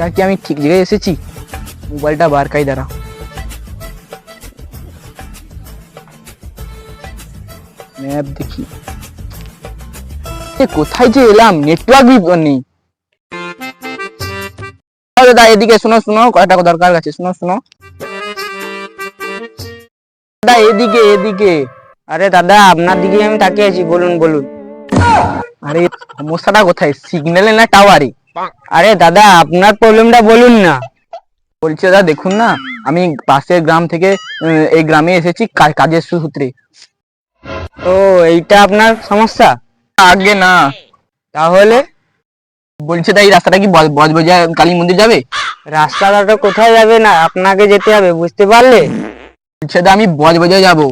এটা কি আমি ঠিক জায়গায় এসেছি? মোবাইলটা বার কাই দাঁড়া। ম্যাপ দেখি, কোথায় যে এলাম, নেটওয়ার্ক নেই। দাদা এদিকে শোনো শোনো, কয়টা দরকার আছে, শোনো শোনো দাদা, এদিকে এদিকে। আরে দাদা, আপনার দিকে আমি তাকিয়ে আছি, বলুন বলুন। আরে সমস্যাটা কোথায়, সিগন্যালে না টাওয়ারে? আরে দাদা, আপনার প্রবলেমটা বলুন না। বলছি দাদা দেখুন না, আমি পাশের গ্রাম থেকে এই গ্রামে এসেছি কাজের সূত্রে। ও, এইটা আপনার সমস্যা? আগে না, তাহলে বলছে তাই এই রাস্তাটা কি বজবজা কালী মন্দির যাবে? রাস্তাটা তো কোথায় যাবে না, আপনাকে যেতে হবে, বুঝতে পারলে? বলছে দা আমি বজবজা যাবো।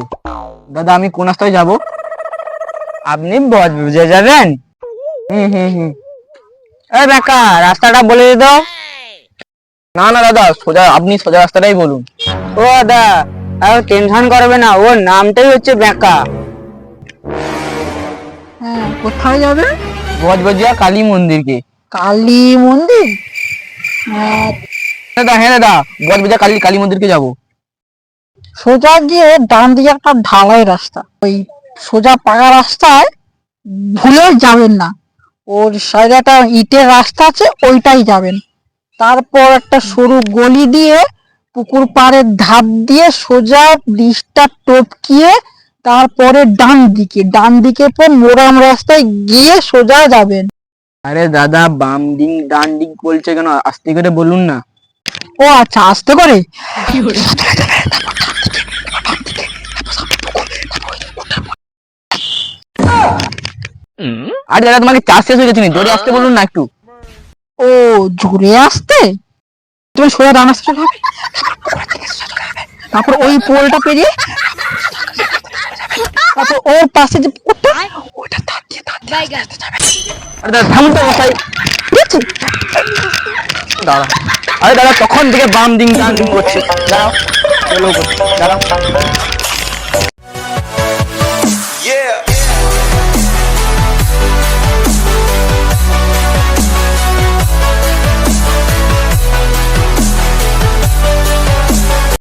দাদা আমি কোন রাস্তায় যাবো? আপনি বুঝে যাবেন? হুম। এই বেকা, রাস্তাটা বলে দিত। না না দাদা, সোজা, আপনি সোজা রাস্তাটাই বলুন। ও দাদা, আর টেনশন করবে না, ওর নামটাই হচ্ছে বেকা। হ্যাঁ, কোথায় যাবে? বজবজিয়া কালী মন্দিরকে। কালী মন্দির? দাদা হ্যাঁ দাদা, বজবজা কালী মন্দিরকে যাবো। সোজা গিয়ে ডান দিকে একটা ঢালাই রাস্তা, ওই সোজা পাকা রাস্তায় ভুলে যাবেন না, ওর সাইডে একটা ইটের রাস্তা আছে, ওইটাই যাবেন। তারপর একটা সরু গলি দিয়ে পুকুর পাড়ের ধাপ দিয়ে সোজা ব্রিজটা টপকিয়ে তারপরে ডান দিকে পর মোরাম রাস্তায় গিয়ে সোজা যাবেন। আরে দাদা, বাম দিক ডান দিক বলছে কেন, আস্তে করে বলুন না। ও আচ্ছা, আস্তে করে। আরে দাদা তোমাকে চাষ শেষ হয়ে গেছে, জোরে আসতে বলুন না একটু। ও, জোরে আসতে? তুমি সোজা ডান রাস্তা চলে যাবে, তারপর ওই পোলটা পেরিয়ে তারপর ওর পাশে যে পুকুরটা, ওটা তাকিয়ে যাবে। আরে দাদা থামুন তো মশাই। দাঁড়া, আরে দাদা তখন থেকে বাম দিক ডান দিক করছে, দাঁড়াও, চলো দাঁড়াও।